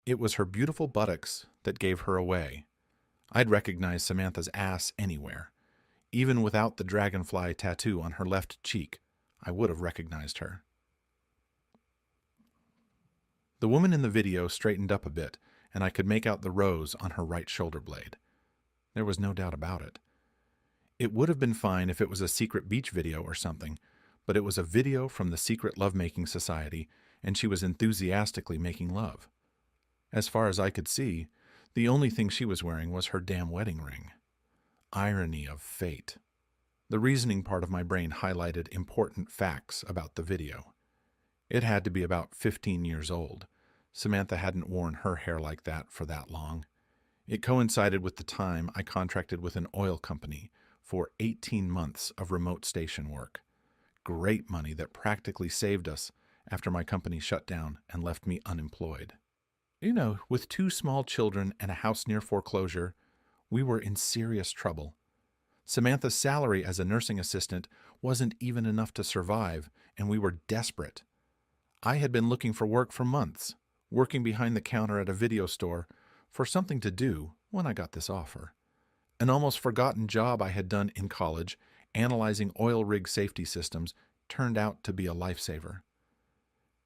It was her beautiful buttocks that gave her away. I'd recognize Samantha's ass anywhere. Even without the dragonfly tattoo on her left cheek, I would have recognized her. The woman in the video straightened up a bit, and I could make out the rose on her right shoulder blade. There was no doubt about it. It would have been fine if it was a secret beach video or something, but it was a video from the secret lovemaking society, and she was enthusiastically making love. As far as I could see, the only thing she was wearing was her damn wedding ring. Irony of fate. The reasoning part of my brain highlighted important facts about the video. It had to be about 15 years old. Samantha hadn't worn her hair like that for that long. It coincided with the time I contracted with an oil company for 18 months of remote station work. Great money that practically saved us after my company shut down and left me unemployed. With 2 small children and a house near foreclosure, we were in serious trouble. Samantha's salary as a nursing assistant wasn't even enough to survive, and we were desperate. I had been looking for work for months, working behind the counter at a video store for something to do when I got this offer. An almost forgotten job I had done in college, analyzing oil rig safety systems, turned out to be a lifesaver.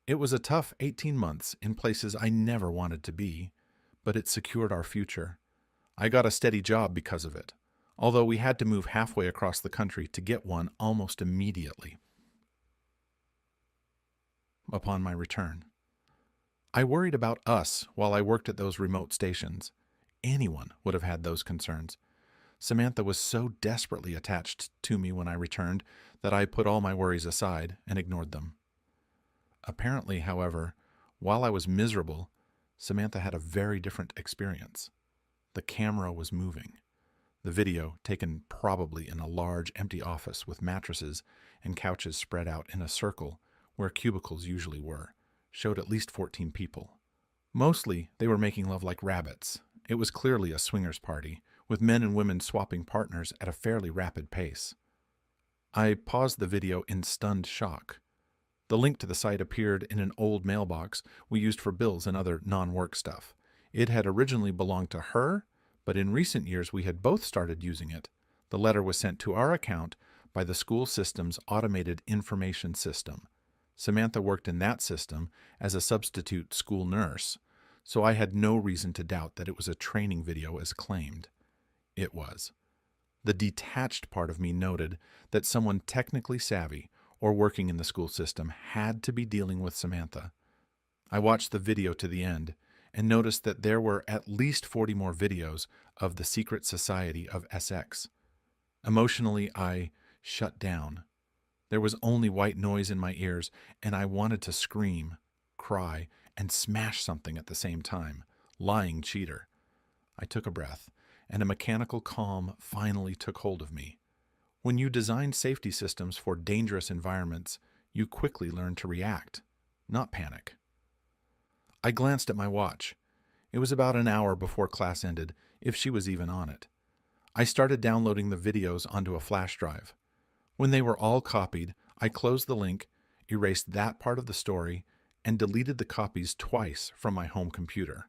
It was a tough 18 months in places I never wanted to be, but it secured our future. I got a steady job because of it, although we had to move halfway across the country to get one almost immediately. Upon my return, I worried about us while I worked at those remote stations. Anyone would have had those concerns. Samantha was so desperately attached to me when I returned that I put all my worries aside and ignored them. Apparently, however, while I was miserable, Samantha had a very different experience. The camera was moving. The video, taken probably in a large empty office with mattresses and couches spread out in a circle where cubicles usually were, showed at least 14 people. Mostly, they were making love like rabbits. It was clearly a swingers party, with men and women swapping partners at a fairly rapid pace. I paused the video in stunned shock. The link to the site appeared in an old mailbox we used for bills and other non-work stuff. It had originally belonged to her, but in recent years we had both started using it. The letter was sent to our account by the school system's automated information system. Samantha worked in that system as a substitute school nurse, so I had no reason to doubt that it was a training video as claimed. It was. The detached part of me noted that someone technically savvy or working in the school system had to be dealing with Samantha. I watched the video to the end and noticed that there were at least 40 more videos of the secret society of SX. Emotionally, I shut down. There was only white noise in my ears, and I wanted to scream, cry, and smash something at the same time. Lying cheater. I took a breath, and a mechanical calm finally took hold of me. When you design safety systems for dangerous environments, you quickly learn to react, not panic. I glanced at my watch. It was about an hour before class ended, if she was even on it. I started downloading the videos onto a flash drive. When they were all copied, I closed the link, erased that part of the story, and deleted the copies twice from my home computer.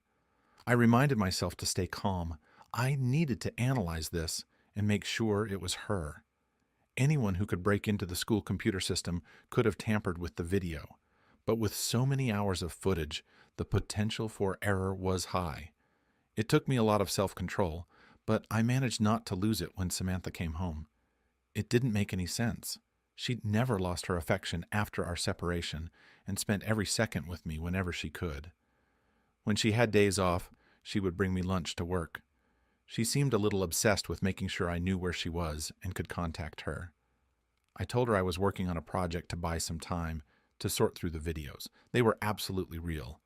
I reminded myself to stay calm. I needed to analyze this and make sure it was her. Anyone who could break into the school computer system could have tampered with the video, but with so many hours of footage, the potential for error was high. It took me a lot of self-control, but I managed not to lose it when Samantha came home. It didn't make any sense. She'd never lost her affection after our separation and spent every second with me whenever she could. When she had days off, she would bring me lunch to work. She seemed a little obsessed with making sure I knew where she was and could contact her. I told her I was working on a project to buy some time to sort through the videos. They were absolutely real.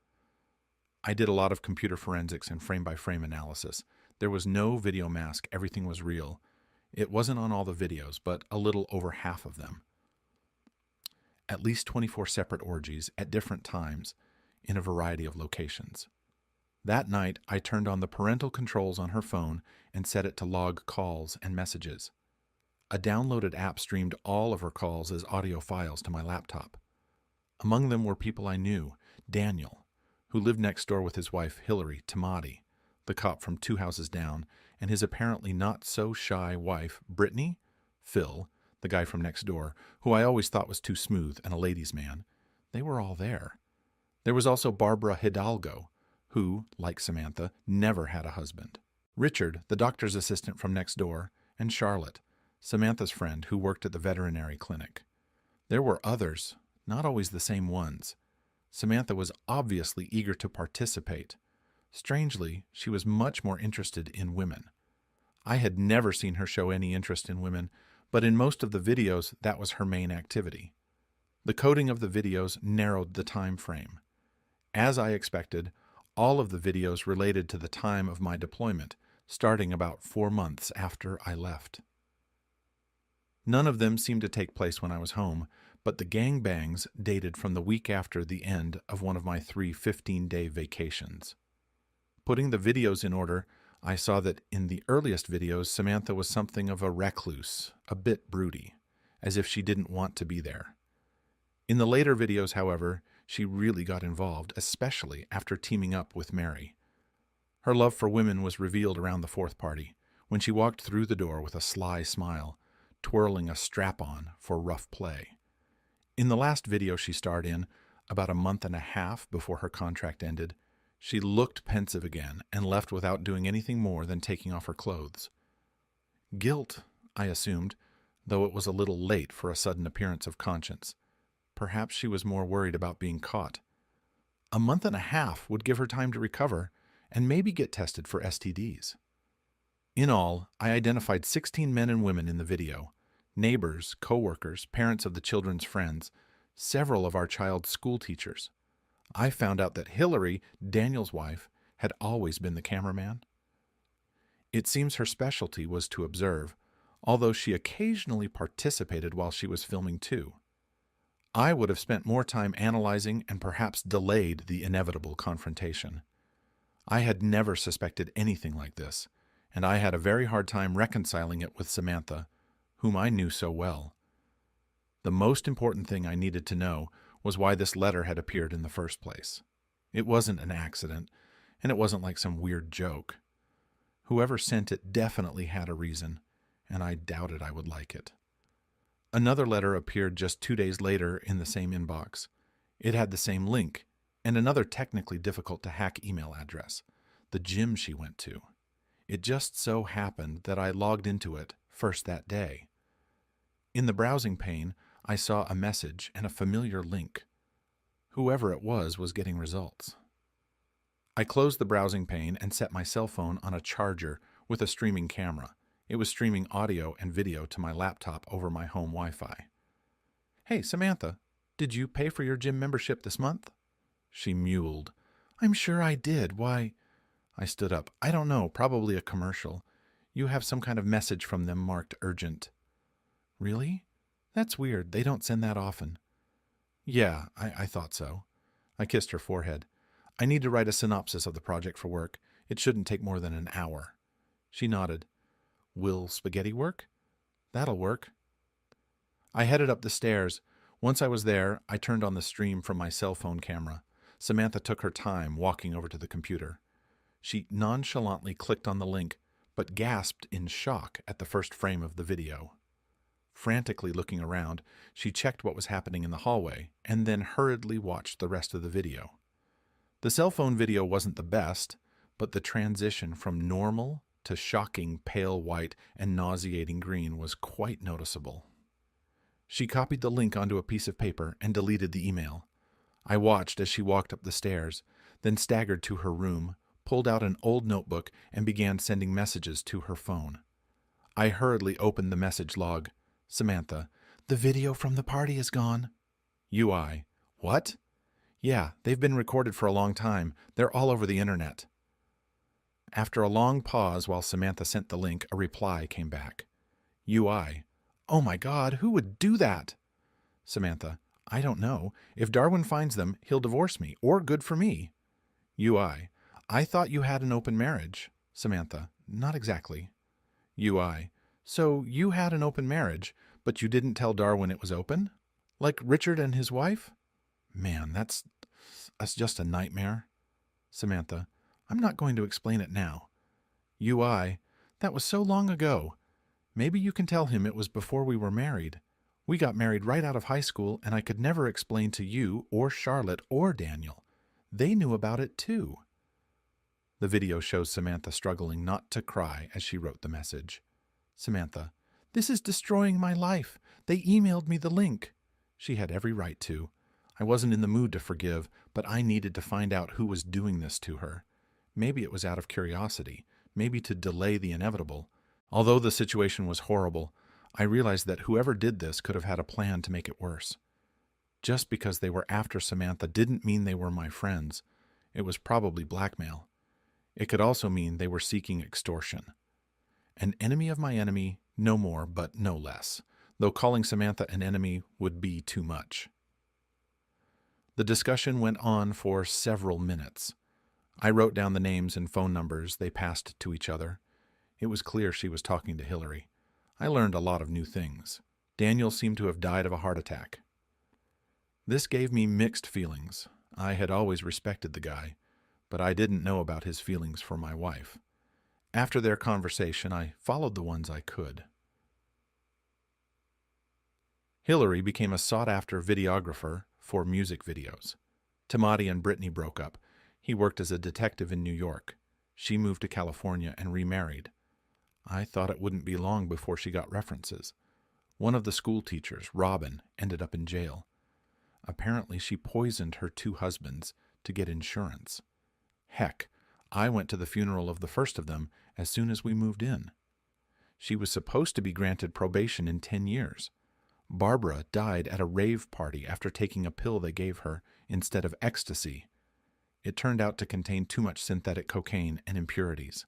I did a lot of computer forensics and frame-by-frame analysis. There was no video mask. Everything was real. It wasn't on all the videos, but a little over half of them. At least 24 separate orgies at different times in a variety of locations. That night, I turned on the parental controls on her phone and set it to log calls and messages. A downloaded app streamed all of her calls as audio files to my laptop. Among them were people I knew, Daniel, who lived next door with his wife, Hillary Tamati, the cop from 2 houses down, and his apparently not-so-shy wife, Brittany, Phil, the guy from next door, who I always thought was too smooth and a ladies' man. They were all there. There was also Barbara Hidalgo, who, like Samantha, never had a husband. Richard, the doctor's assistant from next door, and Charlotte, Samantha's friend who worked at the veterinary clinic. There were others, not always the same ones. Samantha was obviously eager to participate. Strangely, she was much more interested in women. I had never seen her show any interest in women, but in most of the videos that was her main activity. The coding of the videos narrowed the time frame. As I expected, all of the videos related to the time of my deployment, starting about 4 months after I left. None of them seemed to take place when I was home, but the gangbangs dated from the week after the end of one of my 3 15-day vacations. Putting the videos in order, I saw that in the earliest videos, Samantha was something of a recluse, a bit broody, as if she didn't want to be there. In the later videos, however, she really got involved, especially after teaming up with Mary. Her love for women was revealed around the 4th party, when she walked through the door with a sly smile, twirling a strap-on for rough play. In the last video she starred in, about a month and a half before her contract ended, she looked pensive again and left without doing anything more than taking off her clothes. Guilt, I assumed, though it was a little late for a sudden appearance of conscience. Perhaps she was more worried about being caught. A month and a half would give her time to recover and maybe get tested for STDs. In all, I identified 16 men and women in the video, neighbors, co-workers, parents of the children's friends, several of our child's school teachers. I found out that Hillary, Daniel's wife, had always been the cameraman. It seems her specialty was to observe, although she occasionally participated while she was filming too. I would have spent more time analyzing and perhaps delayed the inevitable confrontation. I had never suspected anything like this, and I had a very hard time reconciling it with Samantha, whom I knew so well. The most important thing I needed to know was why this letter had appeared in the first place. It wasn't an accident, and it wasn't like some weird joke. Whoever sent it definitely had a reason, and I doubted I would like it. Another letter appeared just 2 days later in the same inbox. It had the same link, and another technically difficult-to-hack email address, the gym she went to. It just so happened that I logged into it first that day. In the browsing pane, I saw a message and a familiar link. Whoever it was getting results. I closed the browsing pane and set my cell phone on a charger with a streaming camera. It was streaming audio and video to my laptop over my home Wi-Fi. "Hey, Samantha, did you pay for your gym membership this month?" She mewled. "I'm sure I did. Why?" I stood up. "I don't know, probably a commercial. You have some kind of message from them marked urgent." "Really? That's weird. They don't send that often." "Yeah, I thought so." I kissed her forehead. "I need to write a synopsis of the project for work. It shouldn't take more than an hour." She nodded. "Will spaghetti work?" "That'll work." I headed up the stairs. Once I was there, I turned on the stream from my cell phone camera. Samantha took her time walking over to the computer. She nonchalantly clicked on the link, but gasped in shock at the first frame of the video. Frantically looking around, she checked what was happening in the hallway, and then hurriedly watched the rest of the video. The cell phone video wasn't the best, but the transition from normal to shocking pale white and nauseating green was quite noticeable. She copied the link onto a piece of paper and deleted the email. I watched as she walked up the stairs, then staggered to her room, pulled out an old notebook, and began sending messages to her phone. I hurriedly opened the message log. "Samantha, the video from the party is gone." UI, "What?" "Yeah, they've been recorded for a long time. They're all over the internet." After a long pause while Samantha sent the link, a reply came back. UI, "Oh my God, who would do that?" Samantha, "I don't know. If Darwin finds them, he'll divorce me, or good for me." UI, "I thought you had an open marriage." Samantha, "Not exactly." UI, "So you had an open marriage, but you didn't tell Darwin it was open? Like Richard and his wife?" Man, that's just a nightmare. Samantha, I'm not going to explain it now. UI, that was so long ago. Maybe you can tell him it was before we were married. We got married right out of high school, and I could never explain to you or Charlotte or Daniel. They knew about it too. The video shows Samantha struggling not to cry as she wrote the message. Samantha, this is destroying my life. They emailed me the link. She had every right to. I wasn't in the mood to forgive, but I needed to find out who was doing this to her. Maybe it was out of curiosity, maybe to delay the inevitable. Although the situation was horrible, I realized that whoever did this could have had a plan to make it worse. Just because they were after Samantha didn't mean they were my friends. It was probably blackmail. It could also mean they were seeking extortion. An enemy of my enemy, no more but no less, though calling Samantha an enemy would be too much. The discussion went on for several minutes. I wrote down the names and phone numbers they passed to each other. It was clear she was talking to Hillary. I learned a lot of new things. Daniel seemed to have died of a heart attack. This gave me mixed feelings. I had always respected the guy, but I didn't know about his feelings for my wife. After their conversation, I followed the ones I could. Hillary became a sought-after videographer for music videos. Tamati and Brittany broke up. He worked as a detective in New York. She moved to California and remarried. I thought it wouldn't be long before she got references. One of the school teachers, Robin, ended up in jail. Apparently she poisoned her 2 husbands to get insurance. Heck, I went to the funeral of the first of them as soon as we moved in. She was supposed to be granted probation in 10 years. Barbara died at a rave party after taking a pill they gave her instead of ecstasy. It turned out to contain too much synthetic cocaine and impurities.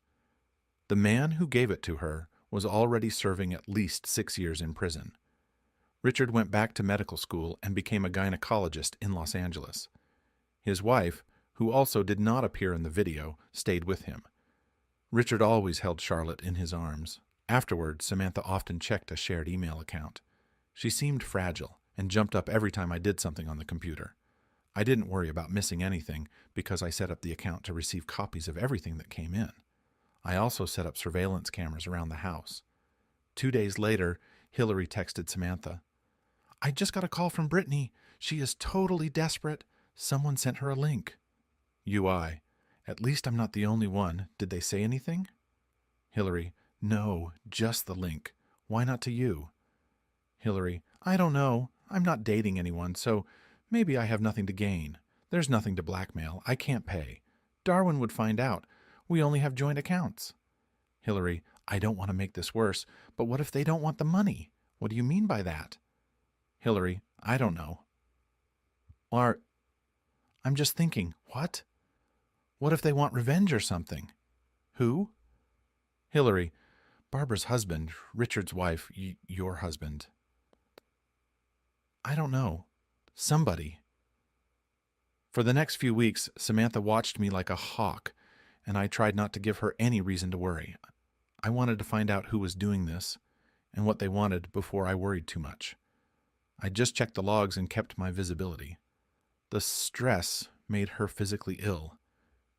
The man who gave it to her was already serving at least 6 years in prison. Richard went back to medical school and became a gynecologist in Los Angeles. His wife, who also did not appear in the video, stayed with him. Richard always held Charlotte in his arms. Afterward, Samantha often checked a shared email account. She seemed fragile and jumped up every time I did something on the computer. I didn't worry about missing anything because I set up the account to receive copies of everything that came in. I also set up surveillance cameras around the house. 2 days later, Hillary texted Samantha, I just got a call from Brittany. She is totally desperate. Someone sent her a link. UI, at least I'm not the only one. Did they say anything? Hillary, no, just the link. Why not to you? Hillary, I don't know. I'm not dating anyone, so maybe I have nothing to gain. There's nothing to blackmail. I can't pay. Darwin would find out. We only have joint accounts. Hillary, I don't want to make this worse, but what if they don't want the money? What do you mean by that? Hillary, I don't know. I'm just thinking, what? What if they want revenge or something? Who? Hillary, Barbara's husband, Richard's wife, your husband. I don't know. Somebody. For the next few weeks, Samantha watched me like a hawk, and I tried not to give her any reason to worry. I wanted to find out who was doing this and what they wanted before I worried too much. I just checked the logs and kept my visibility. The stress made her physically ill.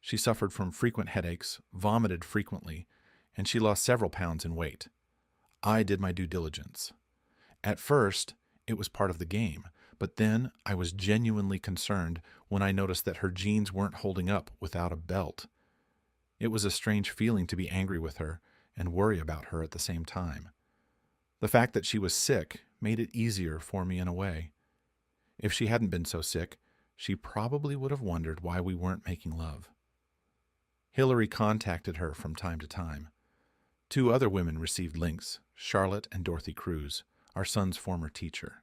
She suffered from frequent headaches, vomited frequently, and she lost several pounds in weight. I did my due diligence. At first, it was part of the game, but then I was genuinely concerned when I noticed that her jeans weren't holding up without a belt. It was a strange feeling to be angry with her and worry about her at the same time. The fact that she was sick made it easier for me in a way. If she hadn't been so sick, she probably would have wondered why we weren't making love. Hillary contacted her from time to time. 2 other women received links, Charlotte and Dorothy Cruz, our son's former teacher.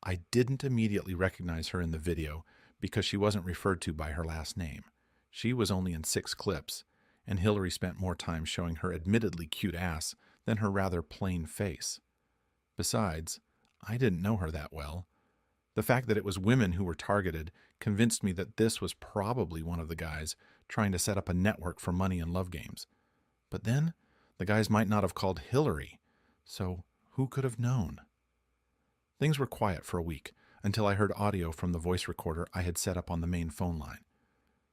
I didn't immediately recognize her in the video because she wasn't referred to by her last name. She was only in 6 clips, and Hillary spent more time showing her admittedly cute ass than her rather plain face. Besides, I didn't know her that well. The fact that it was women who were targeted convinced me that this was probably one of the guys trying to set up a network for money and love games. But then, the guys might not have called Hillary, so who could have known? Things were quiet for a week until I heard audio from the voice recorder I had set up on the main phone line.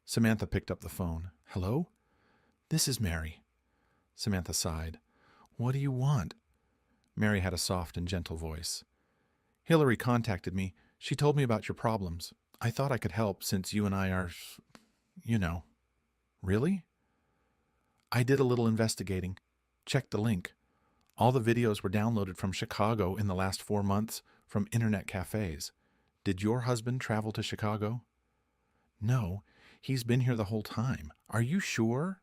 Samantha picked up the phone. Hello? This is Mary. Samantha sighed. What do you want? Mary had a soft and gentle voice. Hillary contacted me. She told me about your problems. I thought I could help since you and I are, you know. Really? I did a little investigating. Checked the link. All the videos were downloaded from Chicago in the last 4 months from internet cafes. Did your husband travel to Chicago? No, he's been here the whole time. Are you sure?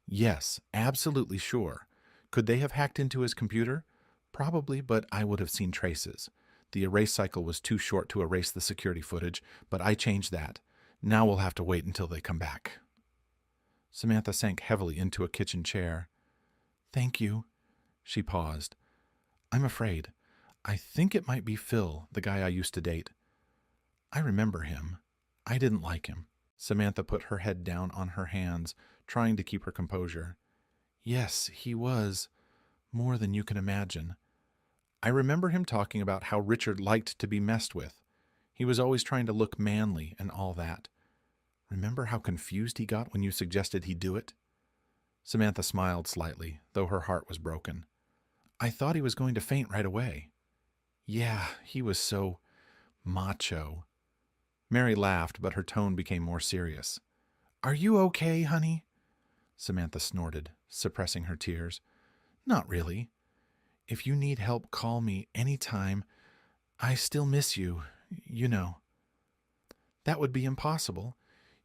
Yes, absolutely sure. Could they have hacked into his computer? Probably, but I would have seen traces. The erase cycle was too short to erase the security footage, but I changed that. Now we'll have to wait until they come back. Samantha sank heavily into a kitchen chair. Thank you. She paused. I'm afraid. I think it might be Phil, the guy I used to date. I remember him. I didn't like him. Samantha put her head down on her hands, trying to keep her composure. Yes, he was. More than you can imagine. I remember him talking about how Richard liked to be messed with. He was always trying to look manly and all that. Remember how confused he got when you suggested he do it? Samantha smiled slightly, though her heart was broken. I thought he was going to faint right away. Yeah, he was so macho. Mary laughed, but her tone became more serious. Are you okay, honey? Samantha snorted, suppressing her tears. Not really. If you need help, call me any time. I still miss you, you know. That would be impossible.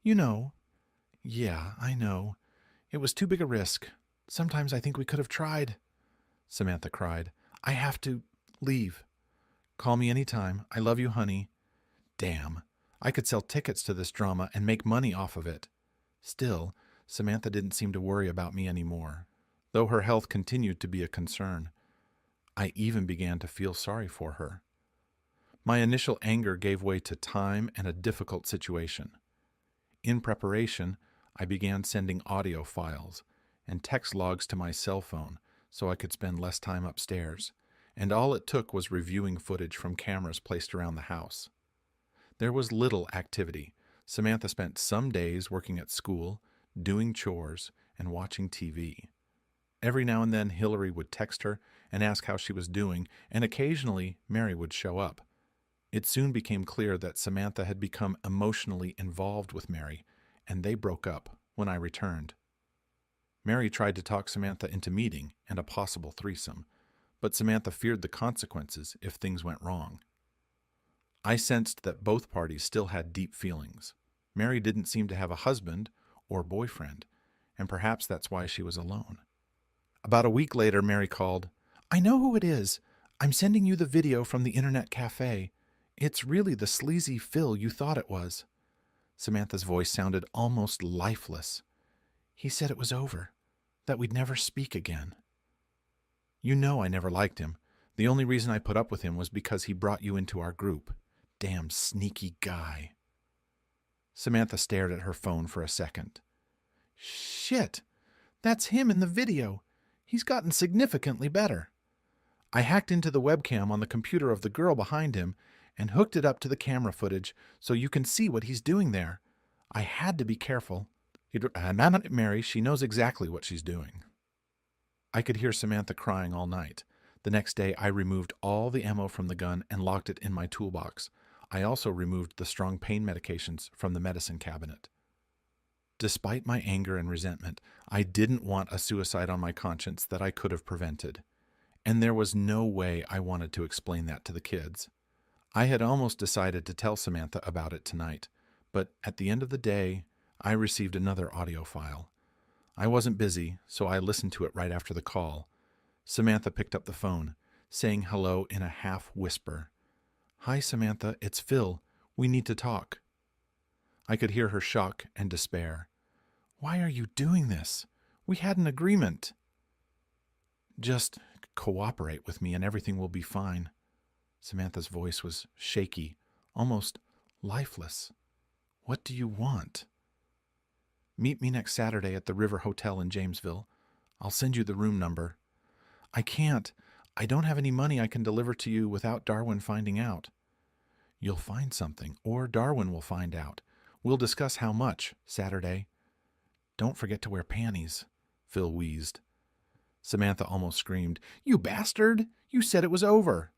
You know. Yeah, I know. It was too big a risk. Sometimes I think we could have tried. Samantha cried. I have to leave. Call me any time. I love you, honey. Damn. I could sell tickets to this drama and make money off of it. Still, Samantha didn't seem to worry about me anymore, though her health continued to be a concern. I even began to feel sorry for her. My initial anger gave way to time and a difficult situation. In preparation, I began sending audio files and text logs to my cell phone so I could spend less time upstairs, and all it took was reviewing footage from cameras placed around the house. There was little activity. Samantha spent some days working at school, doing chores, and watching TV. Every now and then Hillary would text her and ask how she was doing, and occasionally Mary would show up. It soon became clear that Samantha had become emotionally involved with Mary, and they broke up when I returned. Mary tried to talk Samantha into meeting and a possible threesome, but Samantha feared the consequences if things went wrong. I sensed that both parties still had deep feelings. Mary didn't seem to have a husband or boyfriend, and perhaps that's why she was alone. About a week later, Mary called. I know who it is. I'm sending you the video from the internet cafe. It's really the sleazy Phil you thought it was. Samantha's voice sounded almost lifeless. He said it was over, that we'd never speak again. You know I never liked him. The only reason I put up with him was because he brought you into our group. Damn sneaky guy. Samantha stared at her phone for a second. Shit! That's him in the video. He's gotten significantly better. I hacked into the webcam on the computer of the girl behind him and hooked it up to the camera footage so you can see what he's doing there. I had to be careful. Mary, she knows exactly what she's doing. I could hear Samantha crying all night. The next day, I removed all the ammo from the gun and locked it in my toolbox. I also removed the strong pain medications from the medicine cabinet. Despite my anger and resentment, I didn't want a suicide on my conscience that I could have prevented. And there was no way I wanted to explain that to the kids. I had almost decided to tell Samantha about it tonight, but at the end of the day, I received another audio file. I wasn't busy, so I listened to it right after the call. Samantha picked up the phone, saying hello in a half-whisper. Hi, Samantha, it's Phil. We need to talk. I could hear her shock and despair. Why are you doing this? We had an agreement. Just cooperate with me and everything will be fine. Samantha's voice was shaky, almost lifeless. What do you want? Meet me next Saturday at the River Hotel in Jamesville. I'll send you the room number. I can't. I don't have any money I can deliver to you without Darwin finding out. You'll find something, or Darwin will find out. We'll discuss how much Saturday. Don't forget to wear panties, Phil wheezed. Samantha almost screamed, "You bastard! You said it was over!"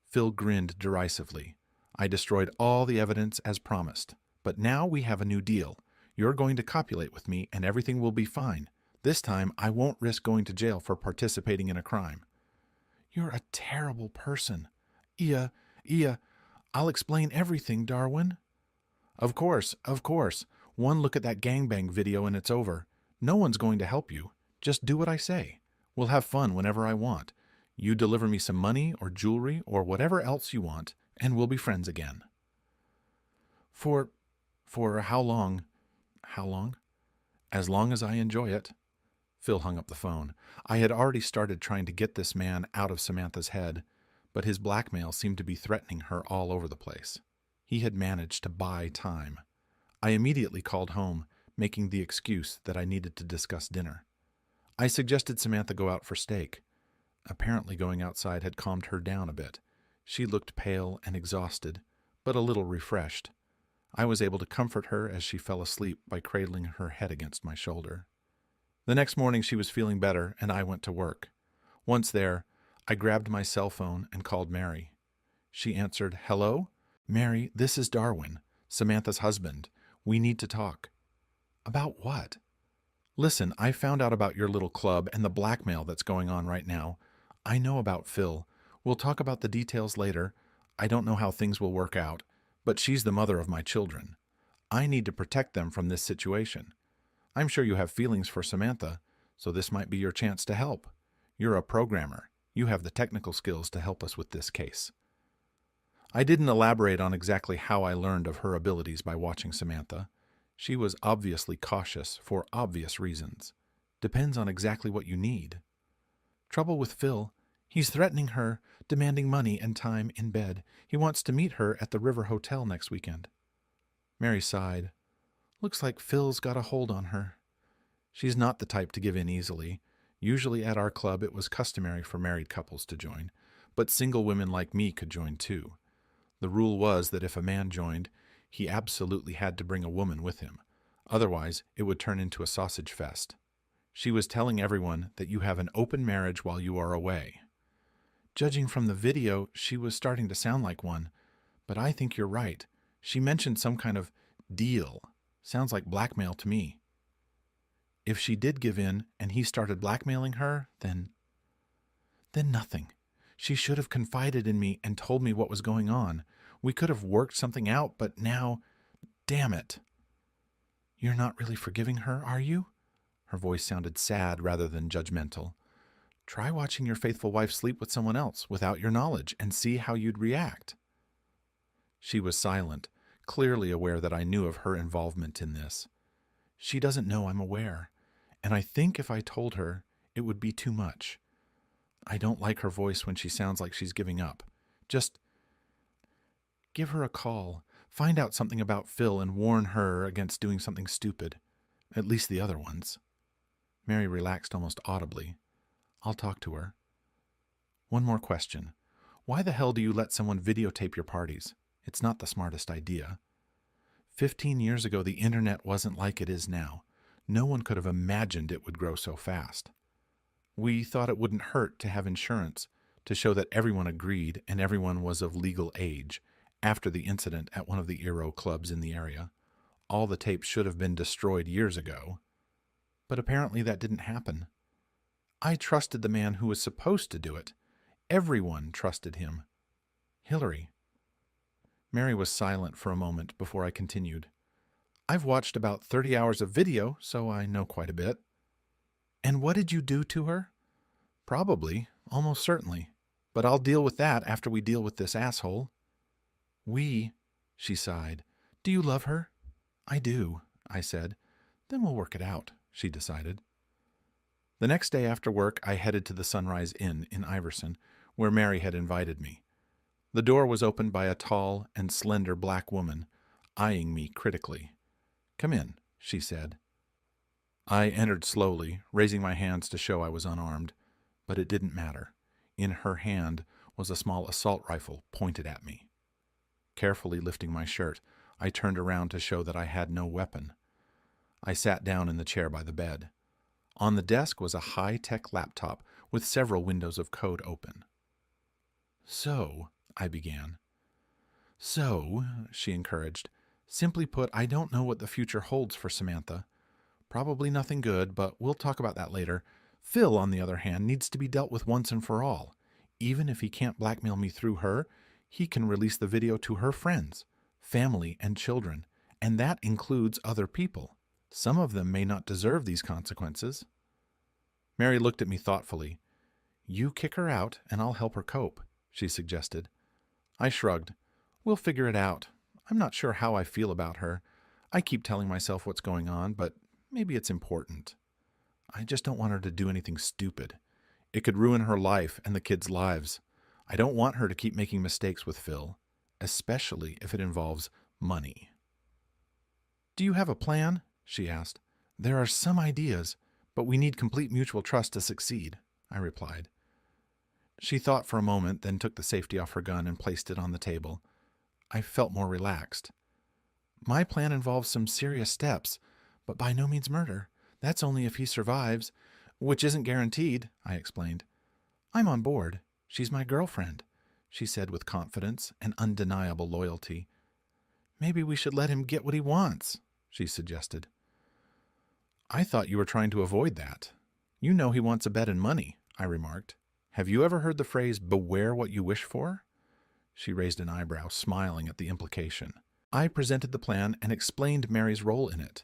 Phil grinned derisively. "I destroyed all the evidence as promised. But now we have a new deal. You're going to copulate with me and everything will be fine. This time I won't risk going to jail for participating in a crime." "You're a terrible person." Ia, I'll explain everything, Darwin." Of course. One look at that gangbang video and it's over. No one's going to help you. Just do what I say. We'll have fun whenever I want. You deliver me some money or jewelry or whatever else you want, and we'll be friends again." For how long? How long? As long as I enjoy it." Phil hung up the phone. I had already started trying to get this man out of Samantha's head, but his blackmail seemed to be threatening her all over the place. He had managed to buy time. I immediately called home, making the excuse that I needed to discuss dinner. I suggested Samantha go out for steak. Apparently going outside had calmed her down a bit. She looked pale and exhausted, but a little refreshed. I was able to comfort her as she fell asleep by cradling her head against my shoulder. The next morning she was feeling better, and I went to work. Once there, I grabbed my cell phone and called Mary. She answered, "Hello? Mary, this is Darwin, Samantha's husband. We need to talk." "About what?" "Listen, I found out about your little club and the blackmail that's going on right now. I know about Phil. We'll talk about the details later. I don't know how things will work out, but she's the mother of my children. I need to protect them from this situation. I'm sure you have feelings for Samantha, so this might be your chance to help. You're a programmer. You have the technical skills to help us with this case." I didn't elaborate on exactly how I learned of her abilities by watching Samantha. She was obviously cautious for obvious reasons. Depends on exactly what you need. "Trouble with Phil. He's threatening her, demanding money and time in bed. He wants to meet her at the River Hotel next weekend." Mary sighed. "Looks like Phil's got a hold on her." She's not the type to give in easily. Usually at our club it was customary for married couples to join, but single women like me could join too. The rule was that if a man joined, he absolutely had to bring a woman with him. Otherwise, it would turn into a sausage fest. She was telling everyone that you have an open marriage while you are away. Judging from the video, she was starting to sound like one. But I think you're right. She mentioned some kind of deal. Sounds like blackmail to me. If she did give in and he started blackmailing her, then nothing. She should have confided in me and told me what was going on. We could have worked something out, but now, damn it. You're not really forgiving her, are you? Her voice sounded sad rather than judgmental. Try watching your faithful wife sleep with someone else without your knowledge and see how you'd react. She was silent, clearly aware that I knew of her involvement in this. She doesn't know I'm aware, and I think if I told her, it would be too much. I don't like her voice when she sounds like she's giving up. Just give her a call, find out something about Phil, and warn her against doing something stupid. At least the other ones. Mary relaxed almost audibly. I'll talk to her. One more question. Why the hell do you let someone videotape your parties? It's not the smartest idea. 15 years ago, the internet wasn't like it is now. No one could have imagined it would grow so fast. We thought it wouldn't hurt to have insurance to show that everyone agreed and everyone was of legal age after the incident at one of the Eero clubs in the area. All the tapes should have been destroyed years ago. But apparently that didn't happen. I trusted the man who was supposed to do it. Everyone trusted him. Hillary. Mary was silent for a moment before I continued. I've watched about 30 hours of video, so I know quite a bit. And what did you do to her? Probably, almost certainly. But I'll deal with that after we deal with this asshole. We, she sighed. Do you love her? I do, I said. Then we'll work it out, she decided. The next day after work, I headed to the Sunrise Inn in Iverson, where Mary had invited me. The door was opened by a tall and slender black woman, eyeing me critically. Come in, she said. I entered slowly, raising my hands to show I was unarmed, but it didn't matter. In her hand was a small assault rifle pointed at me. Carefully lifting my shirt, I turned around to show that I had no weapon. I sat down in the chair by the bed. On the desk was a high-tech laptop with several windows of code open. "So," I began. "So," she encouraged. "Simply put, I don't know what the future holds for Samantha. Probably nothing good, but we'll talk about that later. Phil, on the other hand, needs to be dealt with once and for all. Even if he can't blackmail me through her, he can release the video to her friends, family, and children, and that includes other people. Some of them may not deserve these consequences." Mary looked at me thoughtfully. "You kick her out, and I'll help her cope," she suggested. I shrugged. "We'll figure it out. I'm not sure how I feel about her. I keep telling myself what's going on, but maybe it's important. I just don't want her to do anything stupid. It could ruin her life and the kids' lives. I don't want her to keep making mistakes with Phil, especially if it involves money." "Do you have a plan?" she asked. "There are some ideas, but we need complete mutual trust to succeed," I replied. She thought for a moment, then took the safety off her gun and placed it on the table. I felt more relaxed. "My plan involves some serious steps, but by no means murder. That's only if he survives, which isn't guaranteed," I explained. "I'm on board. She's my girlfriend," she said with confidence and undeniable loyalty. "Maybe we should let him get what he wants," she suggested. "I thought you were trying to avoid that. You know he wants a bed and money," I remarked. "Have you ever heard the phrase, 'beware what you wish for'?" She raised an eyebrow, smiling at the implication. I presented the plan and explained Mary's role in it.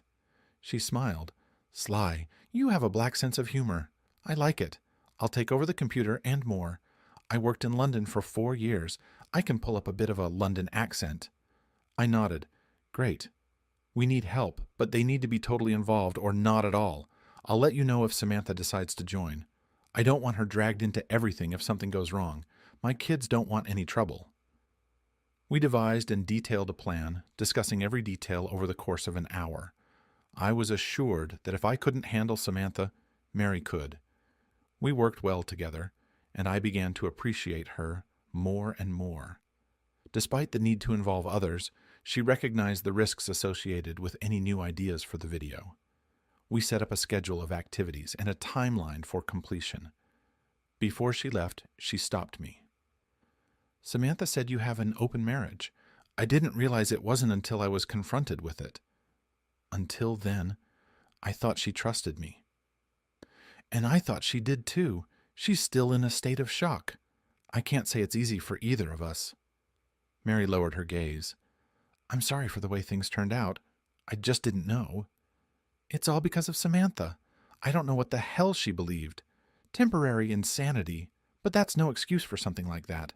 She smiled. "Sly, you have a black sense of humor. I like it. I'll take over the computer and more. I worked in London for 4 years. I can pull up a bit of a London accent." I nodded. "Great. We need help, but they need to be totally involved or not at all. I'll let you know if Samantha decides to join. I don't want her dragged into everything if something goes wrong. My kids don't want any trouble." We devised and detailed a plan, discussing every detail over the course of an hour. I was assured that if I couldn't handle Samantha, Mary could. We worked well together, and I began to appreciate her more and more. Despite the need to involve others, she recognized the risks associated with any new ideas for the video. We set up a schedule of activities and a timeline for completion. Before she left, she stopped me. "Samantha said you have an open marriage. I didn't realize it wasn't until I was confronted with it. Until then, I thought she trusted me." "And I thought she did too. She's still in a state of shock. I can't say it's easy for either of us." Mary lowered her gaze. "I'm sorry for the way things turned out. I just didn't know. It's all because of Samantha. I don't know what the hell she believed. Temporary insanity, but that's no excuse for something like that."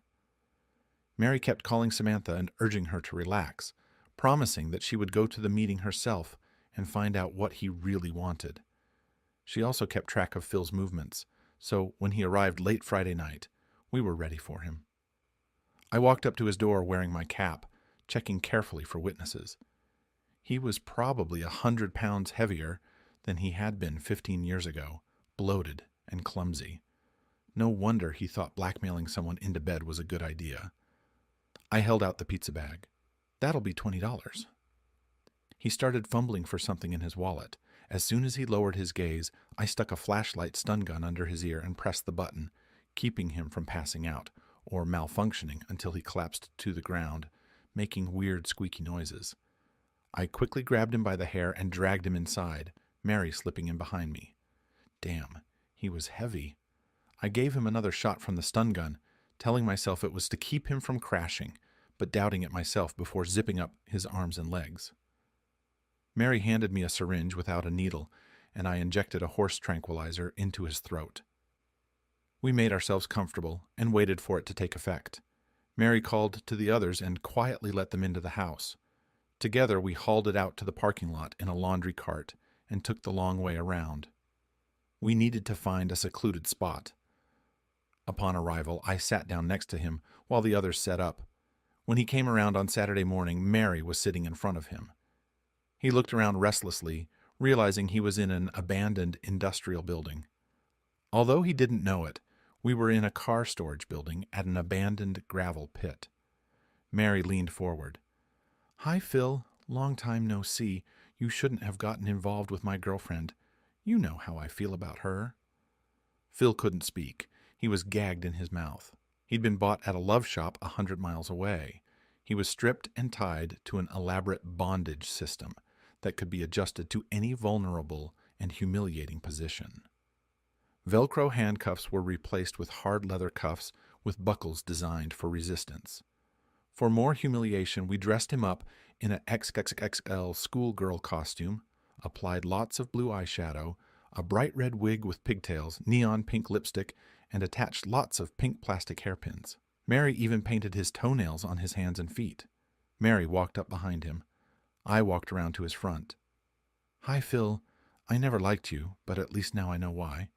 Mary kept calling Samantha and urging her to relax, promising that she would go to the meeting herself and find out what he really wanted. She also kept track of Phil's movements, so when he arrived late Friday night, we were ready for him. I walked up to his door wearing my cap, checking carefully for witnesses. He was probably 100 pounds heavier than he had been 15 years ago, bloated and clumsy. No wonder he thought blackmailing someone into bed was a good idea. I held out the pizza bag. "That'll be $20. He started fumbling for something in his wallet. As soon as he lowered his gaze, I stuck a flashlight stun gun under his ear and pressed the button, keeping him from passing out or malfunctioning until he collapsed to the ground, making weird squeaky noises. I quickly grabbed him by the hair and dragged him inside, Mary slipping in behind me. Damn, he was heavy. I gave him another shot from the stun gun, telling myself it was to keep him from crashing, but doubting it myself before zipping up his arms and legs. Mary handed me a syringe without a needle, and I injected a horse tranquilizer into his throat. We made ourselves comfortable and waited for it to take effect. Mary called to the others and quietly let them into the house. Together we hauled it out to the parking lot in a laundry cart and took the long way around. We needed to find a secluded spot. Upon arrival, I sat down next to him while the others set up. When he came around on Saturday morning, Mary was sitting in front of him. He looked around restlessly, realizing he was in an abandoned industrial building. Although he didn't know it, we were in a car storage building at an abandoned gravel pit. Mary leaned forward. "Hi, Phil. Long time no see. You shouldn't have gotten involved with my girlfriend. You know how I feel about her." Phil couldn't speak. He was gagged in his mouth. He'd been bought at a love shop 100 miles away. He was stripped and tied to an elaborate bondage system that could be adjusted to any vulnerable and humiliating position. Velcro handcuffs were replaced with hard leather cuffs with buckles designed for resistance. For more humiliation, we dressed him up in an XXXL schoolgirl costume, applied lots of blue eyeshadow, a bright red wig with pigtails, neon pink lipstick, and attached lots of pink plastic hairpins. Mary even painted his toenails on his hands and feet. Mary walked up behind him. I walked around to his front. "Hi, Phil. I never liked you, but at least now I know why."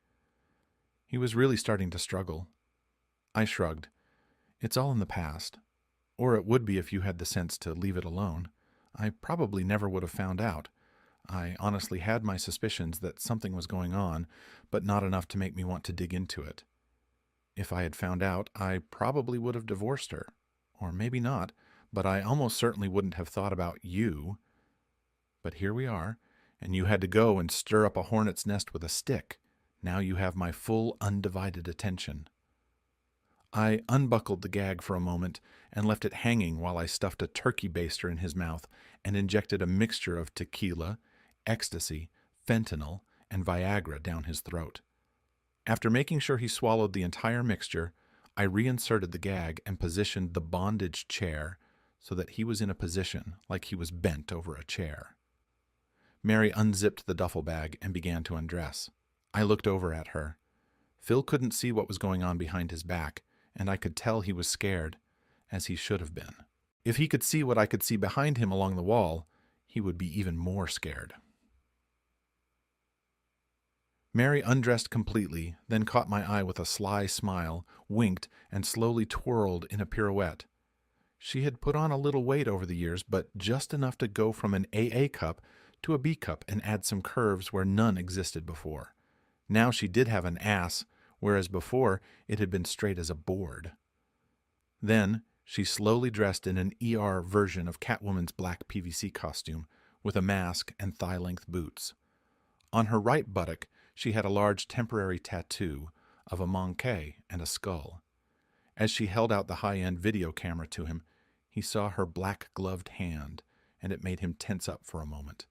He was really starting to struggle. I shrugged. "It's all in the past. Or it would be if you had the sense to leave it alone. I probably never would have found out. I honestly had my suspicions that something was going on, but not enough to make me want to dig into it. If I had found out, I probably would have divorced her. Or maybe not, but I almost certainly wouldn't have thought about you. But here we are, and you had to go and stir up a hornet's nest with a stick. Now you have my full, undivided attention." I unbuckled the gag for a moment and left it hanging while I stuffed a turkey baster in his mouth and injected a mixture of tequila, ecstasy, fentanyl, and Viagra down his throat. After making sure he swallowed the entire mixture, I reinserted the gag and positioned the bondage chair so that he was in a position like he was bent over a chair. Mary unzipped the duffel bag and began to undress. I looked over at her. Phil couldn't see what was going on behind his back, and I could tell he was scared, as he should have been. If he could see what I could see behind him along the wall, he would be even more scared. Mary undressed completely, then caught my eye with a sly smile, winked, and slowly twirled in a pirouette. She had put on a little weight over the years, but just enough to go from an AA cup to a B cup and add some curves where none existed before. Now she did have an ass, whereas before it had been straight as a board. Then she slowly dressed in an ER version of Catwoman's black PVC costume, with a mask and thigh-length boots. On her right buttock, she had a large temporary tattoo of a monkey and a skull. As she held out the high-end video camera to him, he saw her black-gloved hand, and it made him tense up for a moment.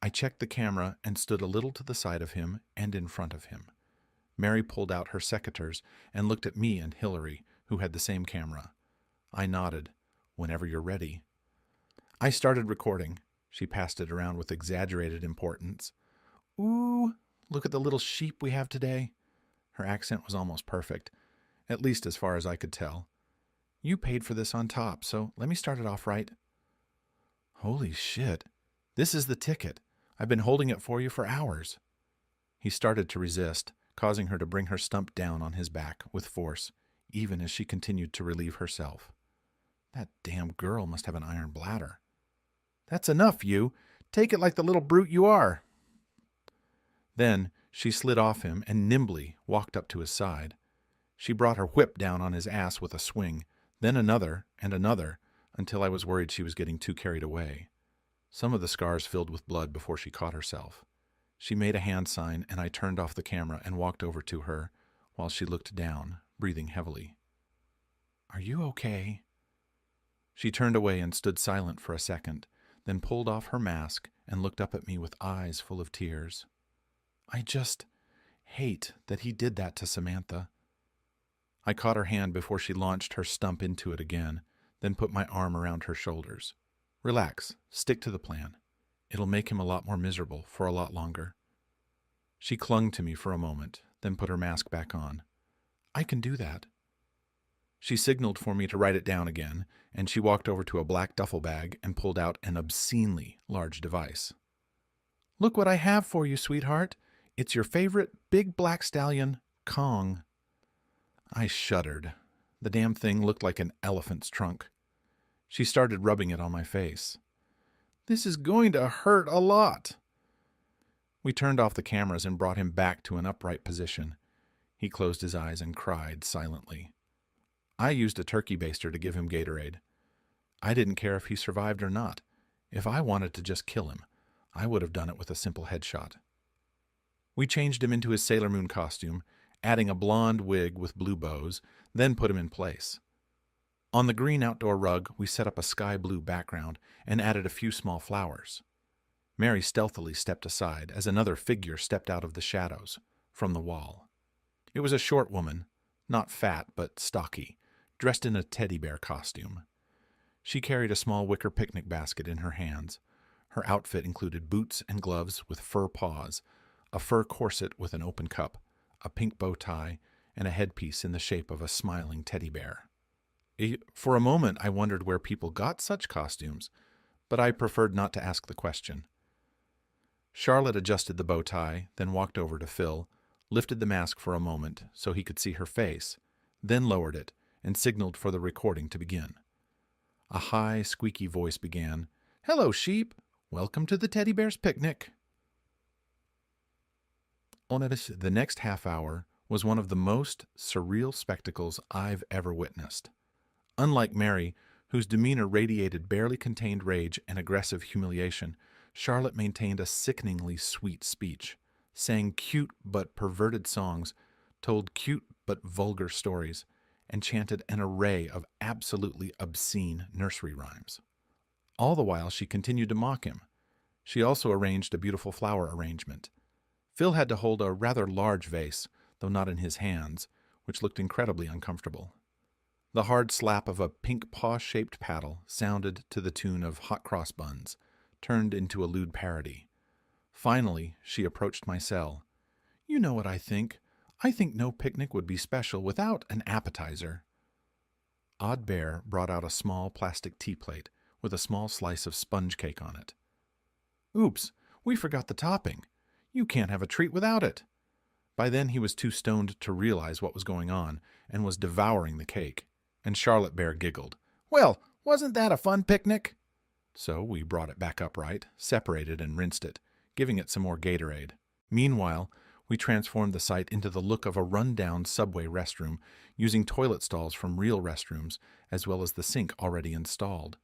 I checked the camera and stood a little to the side of him and in front of him. Mary pulled out her secateurs and looked at me and Hillary, who had the same camera. I nodded. "Whenever you're ready." I started recording. She passed it around with exaggerated importance. "Ooh, look at the little sheep we have today." Her accent was almost perfect, at least as far as I could tell. "You paid for this on top, so let me start it off right." "Holy shit. This is the ticket. I've been holding it for you for hours." He started to resist, causing her to bring her stump down on his back with force, even as she continued to relieve herself. That damn girl must have an iron bladder. "That's enough, you. Take it like the little brute you are." Then she slid off him and nimbly walked up to his side. She brought her whip down on his ass with a swing, then another and another, until I was worried she was getting too carried away. Some of the scars filled with blood before she caught herself. She made a hand sign, and I turned off the camera and walked over to her, while she looked down, breathing heavily. "Are you okay?" She turned away and stood silent for a second, then pulled off her mask and looked up at me with eyes full of tears. "I just hate that he did that to Samantha." I caught her hand before she launched her stump into it again, then put my arm around her shoulders. "Relax. Stick to the plan. It'll make him a lot more miserable for a lot longer." She clung to me for a moment, then put her mask back on. "I can do that." She signaled for me to write it down again, and she walked over to a black duffel bag and pulled out an obscenely large device. "Look what I have for you, sweetheart. It's your favorite big black stallion, Kong." I shuddered. The damn thing looked like an elephant's trunk. She started rubbing it on my face. "This is going to hurt a lot." We turned off the cameras and brought him back to an upright position. He closed his eyes and cried silently. I used a turkey baster to give him Gatorade. I didn't care if he survived or not. If I wanted to just kill him, I would have done it with a simple headshot. We changed him into his Sailor Moon costume, adding a blonde wig with blue bows, then put him in place. On the green outdoor rug, we set up a sky blue background and added a few small flowers. Mary stealthily stepped aside as another figure stepped out of the shadows, from the wall. It was a short woman, not fat but stocky, dressed in a teddy bear costume. She carried a small wicker picnic basket in her hands. Her outfit included boots and gloves with fur paws, a fur corset with an open cup, a pink bow tie, and a headpiece in the shape of a smiling teddy bear. For a moment, I wondered where people got such costumes, but I preferred not to ask the question. Charlotte adjusted the bow tie, then walked over to Phil, lifted the mask for a moment so he could see her face, then lowered it and signaled for the recording to begin. A high, squeaky voice began, "Hello, sheep. Welcome to the teddy bear's picnic." The next half hour was one of the most surreal spectacles I've ever witnessed. Unlike Mary, whose demeanor radiated barely contained rage and aggressive humiliation, Charlotte maintained a sickeningly sweet speech, sang cute but perverted songs, told cute but vulgar stories, and chanted an array of absolutely obscene nursery rhymes. All the while she continued to mock him. She also arranged a beautiful flower arrangement. Phil had to hold a rather large vase, though not in his hands, which looked incredibly uncomfortable. The hard slap of a pink paw-shaped paddle sounded to the tune of Hot Cross Buns, turned into a lewd parody. Finally, she approached my cell. "You know what I think. I think no picnic would be special without an appetizer." Odd Bear brought out a small plastic tea plate with a small slice of sponge cake on it. "Oops, we forgot the topping. You can't have a treat without it." By then he was too stoned to realize what was going on and was devouring the cake, and Charlotte Bear giggled. "Well, wasn't that a fun picnic?" So we brought it back upright, separated and rinsed it, giving it some more Gatorade. Meanwhile, we transformed the site into the look of a run-down subway restroom, using toilet stalls from real restrooms, as well as the sink already installed.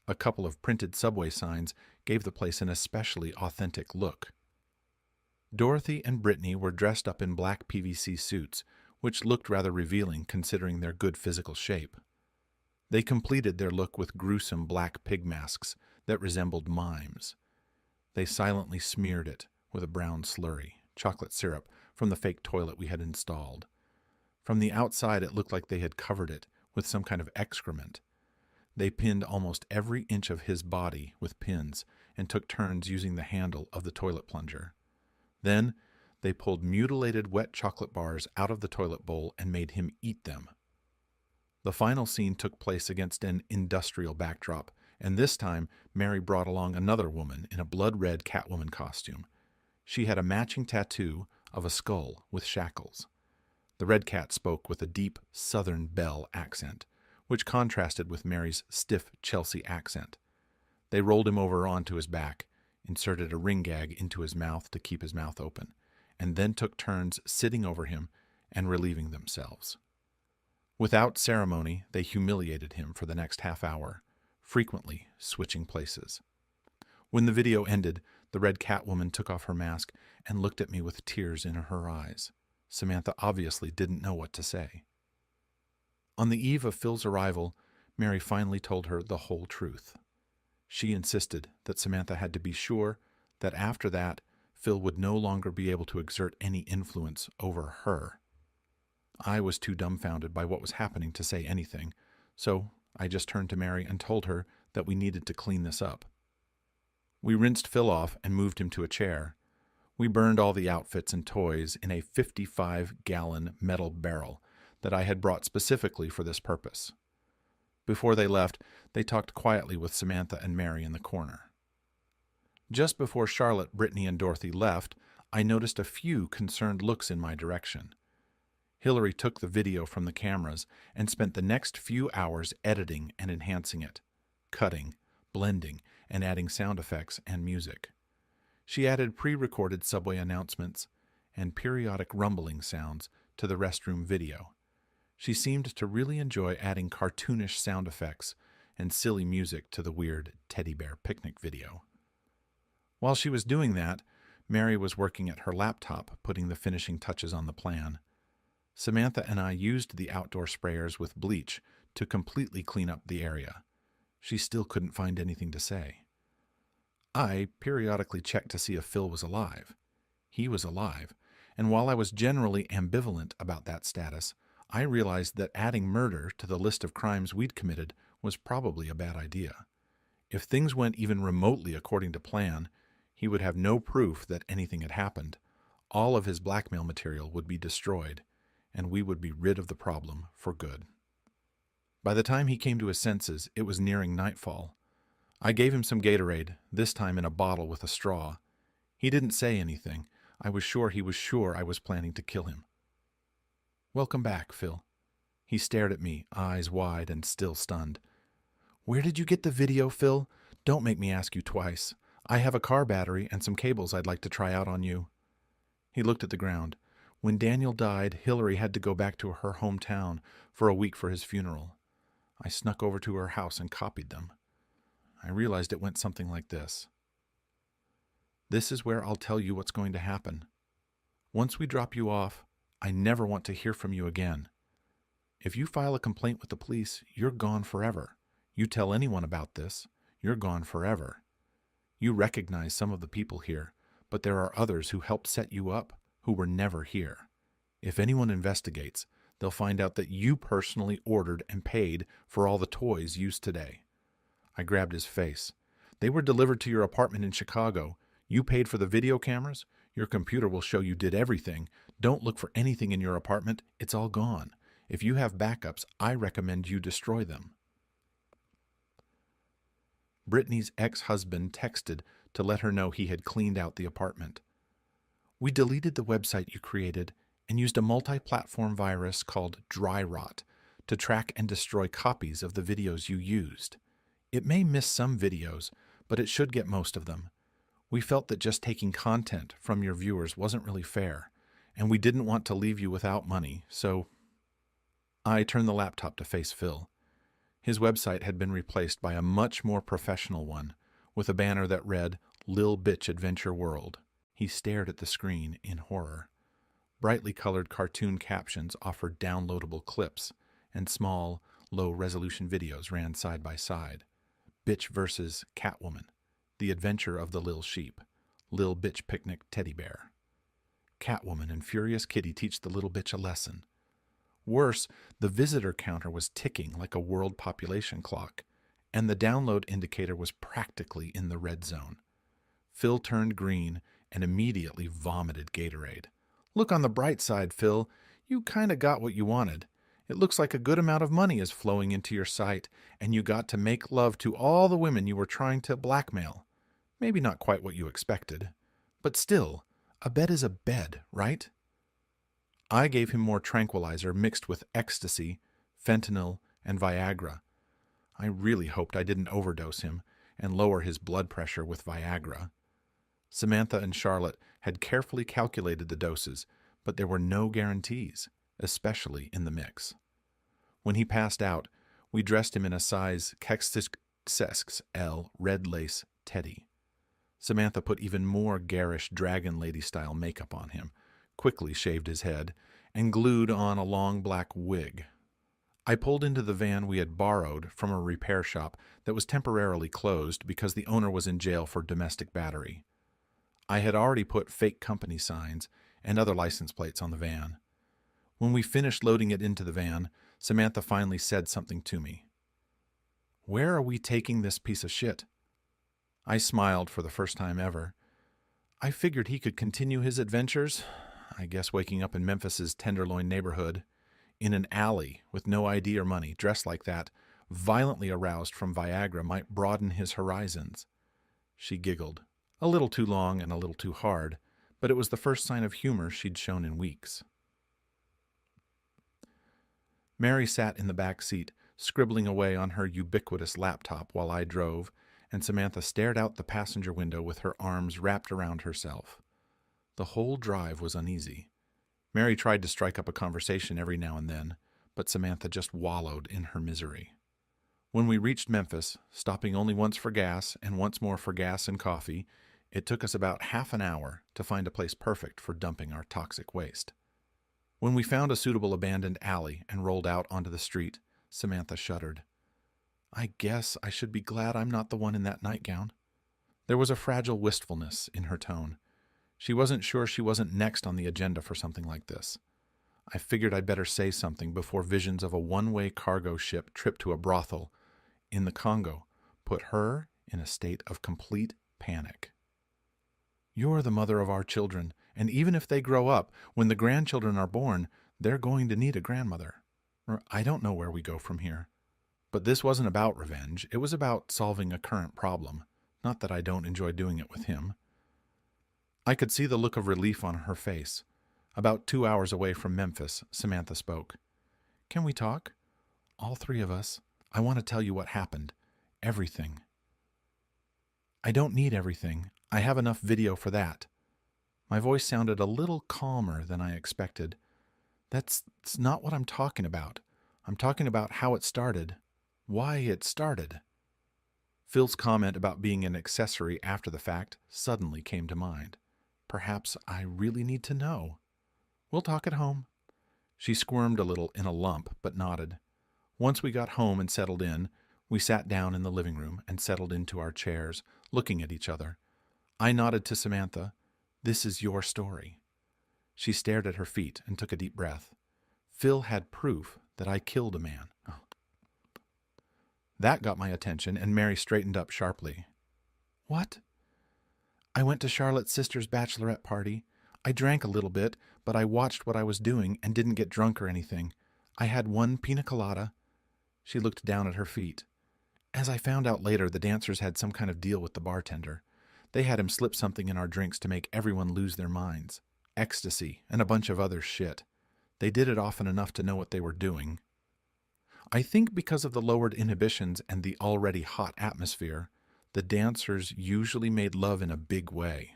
A couple of printed subway signs gave the place an especially authentic look. Dorothy and Brittany were dressed up in black PVC suits, which looked rather revealing considering their good physical shape. They completed their look with gruesome black pig masks that resembled mimes. They silently smeared it with a brown slurry, chocolate syrup, from the fake toilet we had installed. From the outside it looked like they had covered it with some kind of excrement. They pinned almost every inch of his body with pins and took turns using the handle of the toilet plunger. Then they pulled mutilated wet chocolate bars out of the toilet bowl and made him eat them. The final scene took place against an industrial backdrop, and this time Mary brought along another woman in a blood-red Catwoman costume. She had a matching tattoo of a skull with shackles. The red cat spoke with a deep Southern belle accent, which contrasted with Mary's stiff Chelsea accent. They rolled him over onto his back, inserted a ring gag into his mouth to keep his mouth open, and then took turns sitting over him and relieving themselves. Without ceremony, they humiliated him for the next half hour, frequently switching places. When the video ended, the red Catwoman took off her mask and looked at me with tears in her eyes. Samantha obviously didn't know what to say. On the eve of Phil's arrival, Mary finally told her the whole truth. She insisted that Samantha had to be sure that after that, Phil would no longer be able to exert any influence over her. I was too dumbfounded by what was happening to say anything, so I just turned to Mary and told her that we needed to clean this up. We rinsed Phil off and moved him to a chair. We burned all the outfits and toys in a 55-gallon metal barrel that I had brought specifically for this purpose. Before they left, they talked quietly with Samantha and Mary in the corner. Just before Charlotte, Brittany, and Dorothy left, I noticed a few concerned looks in my direction. Hillary took the video from the cameras and spent the next few hours editing and enhancing it, cutting, blending, and adding sound effects and music. She added pre-recorded subway announcements and periodic rumbling sounds to the restroom video. She seemed to really enjoy adding cartoonish sound effects and silly music to the weird teddy bear picnic video. While she was doing that, Mary was working at her laptop, putting the finishing touches on the plan. Samantha and I used the outdoor sprayers with bleach to completely clean up the area. She still couldn't find anything to say. I periodically checked to see if Phil was alive. He was alive, and while I was generally ambivalent about that status, I realized that adding murder to the list of crimes we'd committed was probably a bad idea. If things went even remotely according to plan, he would have no proof that anything had happened. All of his blackmail material would be destroyed, and we would be rid of the problem for good. By the time he came to his senses, it was nearing nightfall. I gave him some Gatorade, this time in a bottle with a straw. He didn't say anything. I was sure he was sure I was planning to kill him. "Welcome back, Phil." He stared at me, eyes wide and still stunned. "Where did you get the video, Phil? Don't make me ask you twice. I have a car battery and some cables I'd like to try out on you." He looked at the ground. When Daniel died, Hillary had to go back to her hometown for a week for his funeral. I snuck over to her house and copied them. I realized it went something like this. "This is where I'll tell you what's going to happen. Once we drop you off, I never want to hear from you again. If you file a complaint with the police, you're gone forever. You tell anyone about this, you're gone forever. You recognize some of the people here, but there are others who helped set you up, who were never here. If anyone investigates, they'll find out that you personally ordered and paid for all the toys used today." I grabbed his face. "They were delivered to your apartment in Chicago. You paid for the video cameras. Your computer will show you did everything. Don't look for anything in your apartment. It's all gone. If you have backups, I recommend you destroy them." Brittany's ex-husband texted to let her know he had cleaned out the apartment. "We deleted the website you created and used a multi-platform virus called Dry Rot to track and destroy copies of the videos you used. It may miss some videos, but it should get most of them. We felt that just taking content from your viewers wasn't really fair, and we didn't want to leave you without money, so..." I turned the laptop to face Phil. His website had been replaced by a much more professional one, with a banner that read, "Lil Bitch Adventure World." He stared at the screen in horror. Brightly colored cartoon captions offered downloadable clips, and small, low-resolution videos ran side by side. Bitch versus Catwoman, The Adventure of the Lil Sheep, Lil Bitch Picnic Teddy Bear. Catwoman and Furious Kitty teach the little bitch a lesson. Worse, the visitor counter was ticking like a world population clock, and the download indicator was practically in the red zone. Phil turned green and immediately vomited Gatorade. "Look on the bright side, Phil. You kinda got what you wanted. It looks like a good amount of money is flowing into your site, and you got to make love to all the women you were trying to blackmail. Maybe not quite what you expected. But still, a bed is a bed, right?" I gave him more tranquilizer mixed with ecstasy, fentanyl, and Viagra. I really hoped I didn't overdose him and lower his blood pressure with Viagra. Samantha and Charlotte had carefully calculated the doses, but there were no guarantees, especially in the mix. When he passed out, we dressed him in a size XXL red lace teddy. Samantha put even more garish dragon lady-style makeup on him, quickly shaved his head, and glued on a long black wig. I pulled into the van we had borrowed from a repair shop that was temporarily closed because the owner was in jail for domestic battery. I had already put fake company signs and other license plates on the van. When we finished loading it into the van, Samantha finally said something to me. "Where are we taking this piece of shit?" I smiled for the first time ever. I figured he could continue his adventures, I guess waking up in Memphis's Tenderloin neighborhood, in an alley with no ID or money, dressed like that, violently aroused from Viagra might broaden his horizons. She giggled, a little too long and a little too hard, but it was the first sign of humor she'd shown in weeks. Mary sat in the back seat, scribbling away on her ubiquitous laptop while I drove, and Samantha stared out the passenger window with her arms wrapped around herself. The whole drive was uneasy. Mary tried to strike up a conversation every now and then, but Samantha just wallowed in her misery. When we reached Memphis, stopping only once for gas and once more for gas and coffee, it took us about half an hour to find a place perfect for dumping our toxic waste. When we found a suitable abandoned alley and rolled out onto the street, Samantha shuddered. I guess I should be glad I'm not the one in that nightgown. There was a fragile wistfulness in her tone. She wasn't sure she wasn't next on the agenda for something like this. I figured I'd better say something before visions of a one-way cargo ship trip to a brothel in the Congo put her in a state of complete panic. You're the mother of our children, and even if they grow up, when the grandchildren are born, they're going to need a grandmother. Or I don't know where we go from here. But this wasn't about revenge. It was about solving a current problem. Not that I don't enjoy doing it with him. I could see the look of relief on her face. About 2 hours away from Memphis, Samantha spoke. Can we talk? All three of us. I want to tell you what happened. Everything. I don't need everything. I have enough video for that. My voice sounded a little calmer than I expected. That's not what I'm talking about. I'm talking about how it started. Why it started. Phil's comment about being an accessory after the fact suddenly came to mind. Perhaps I really need to know. We'll talk at home. She squirmed a little in a lump, but nodded. Once we got home and settled in, we sat down in the living room and settled into our chairs, looking at each other. I nodded to Samantha. This is your story. She stared at her feet and took a deep breath. Phil had proof that I killed a man. Oh. That got my attention, and Mary straightened up sharply. What? I went to Charlotte's sister's bachelorette party. I drank a little bit, but I watched what I was doing and didn't get drunk or anything. I had one pina colada. She looked down at her feet. As I found out later, the dancers had some kind of deal with the bartender. They had him slip something in our drinks to make everyone lose their minds. Ecstasy and a bunch of other shit. They did it often enough to know what they were doing. I think because of the lowered inhibitions and the already hot atmosphere, the dancers usually made love in a big way.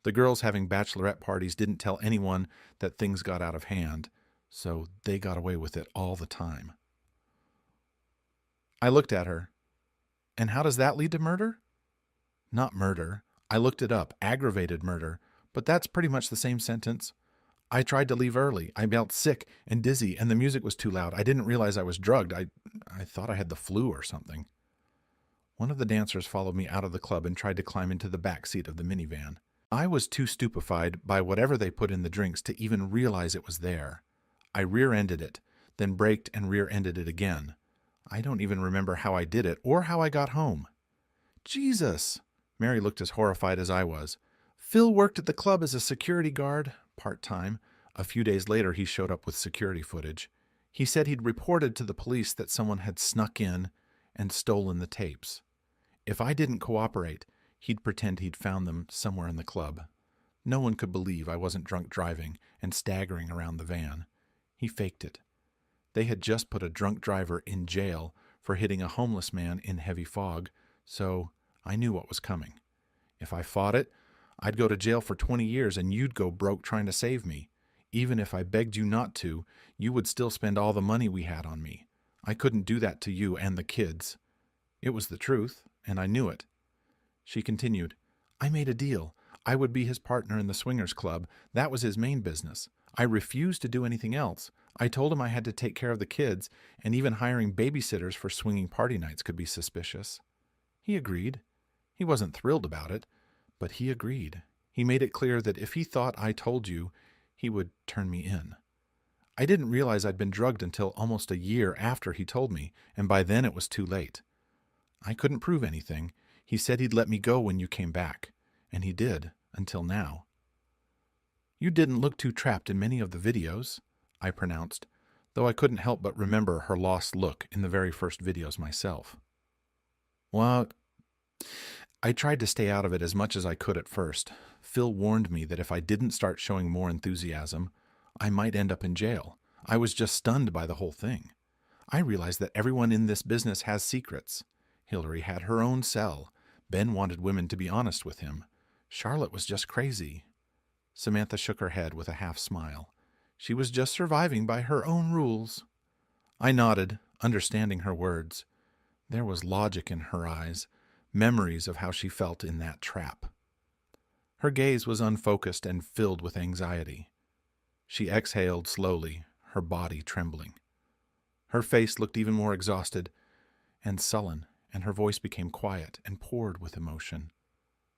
The girls having bachelorette parties didn't tell anyone that things got out of hand, so they got away with it all the time. I looked at her. And how does that lead to murder? Not murder. I looked it up, aggravated murder, but that's pretty much the same sentence. I tried to leave early. I felt sick and dizzy, and the music was too loud. I didn't realize I was drugged. I thought I had the flu or something. One of the dancers followed me out of the club and tried to climb into the back seat of the minivan. I was too stupefied by whatever they put in the drinks to even realize it was there. I rear-ended it, then braked and rear-ended it again. I don't even remember how I did it or how I got home. Jesus! Mary looked as horrified as I was. Phil worked at the club as a security guard, part-time. A few days later, he showed up with security footage. He said he'd reported to the police that someone had snuck in and stolen the tapes. If I didn't cooperate, he'd pretend he'd found them somewhere in the club. No one could believe I wasn't drunk driving and staggering around the van. He faked it. They had just put a drunk driver in jail for hitting a homeless man in heavy fog, so I knew what was coming. If I fought it, I'd go to jail for 20 years and you'd go broke trying to save me. Even if I begged you not to, you would still spend all the money we had on me. I couldn't do that to you and the kids. It was the truth, and I knew it. She continued, I made a deal. I would be his partner in the swingers club. That was his main business. I refused to do anything else. I told him I had to take care of the kids, and even hiring babysitters for swinging party nights could be suspicious. He agreed. He wasn't thrilled about it, but he agreed. He made it clear that if he thought I told you, he would turn me in. I didn't realize I'd been drugged until almost a year after he told me, and by then it was too late. I couldn't prove anything. He said he'd let me go when you came back, and he did, until now. You didn't look too trapped in many of the videos, I pronounced, though I couldn't help but remember her lost look in the very first videos myself. Well, I tried to stay out of it as much as I could at first. Phil warned me that if I didn't start showing more enthusiasm, I might end up in jail. I was just stunned by the whole thing. I realized that everyone in this business has secrets. Hillary had her own cell. Ben wanted women to be honest with him. Charlotte was just crazy. Samantha shook her head with a half smile. She was just surviving by her own rules. I nodded, understanding her words. There was logic in her eyes, memories of how she felt in that trap. Her gaze was unfocused and filled with anxiety. She exhaled slowly, her body trembling. Her face looked even more exhausted and sullen, and her voice became quiet and poured with emotion.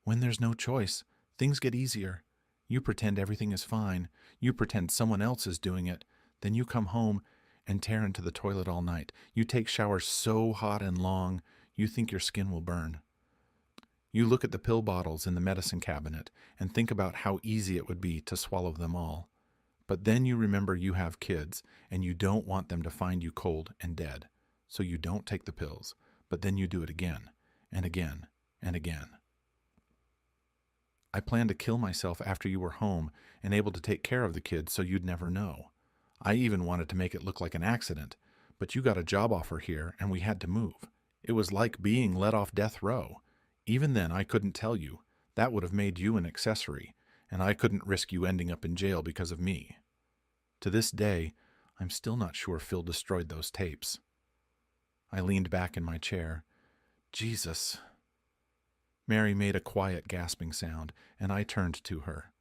When there's no choice, things get easier. You pretend everything is fine. You pretend someone else is doing it. Then you come home and tear into the toilet all night. You take showers so hot and long, you think your skin will burn. You look at the pill bottles in the medicine cabinet and think about how easy it would be to swallow them all. But then you remember you have kids and you don't want them to find you cold and dead. So you don't take the pills, but then you do it again and again and again. I planned to kill myself after you were home and able to take care of the kids so you'd never know. I even wanted to make it look like an accident, but you got a job offer here and we had to move. It was like being let off death row. Even then I couldn't tell you. That would have made you an accessory, and I couldn't risk you ending up in jail because of me. To this day, I'm still not sure Phil destroyed those tapes. I leaned back in my chair. Jesus. Mary made a quiet gasping sound, and I turned to her.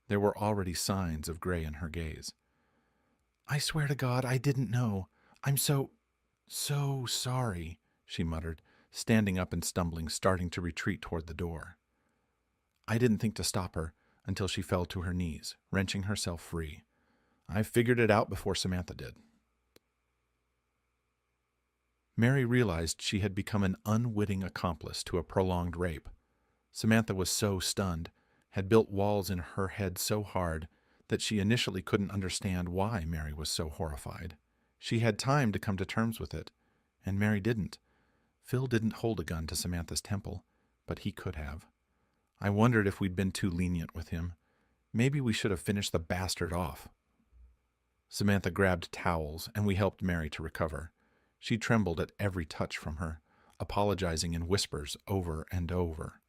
There were already signs of gray in her gaze. I swear to God, I didn't know. I'm so sorry, she muttered, standing up and stumbling, starting to retreat toward the door. I didn't think to stop her until she fell to her knees, wrenching herself free. I figured it out before Samantha did. Mary realized she had become an unwitting accomplice to a prolonged rape. Samantha was so stunned, had built walls in her head so hard that she initially couldn't understand why Mary was so horrified. She had time to come to terms with it, and Mary didn't. Phil didn't hold a gun to Samantha's temple, but he could have. I wondered if we'd been too lenient with him. Maybe we should have finished the bastard off. Samantha grabbed towels, and we helped Mary to recover. She trembled at every touch from her, apologizing in whispers over and over.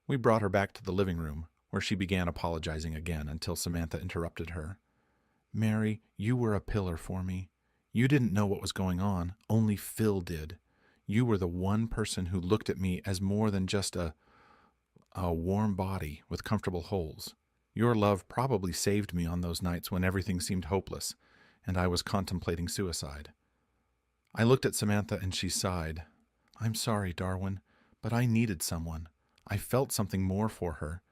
We brought her back to the living room, where she began apologizing again until Samantha interrupted her. Mary, you were a pillar for me. You didn't know what was going on. Only Phil did. You were the one person who looked at me as more than just a warm body with comfortable holes. Your love probably saved me on those nights when everything seemed hopeless, and I was contemplating suicide. I looked at Samantha and she sighed. I'm sorry, Darwin, but I needed someone. I felt something more for her.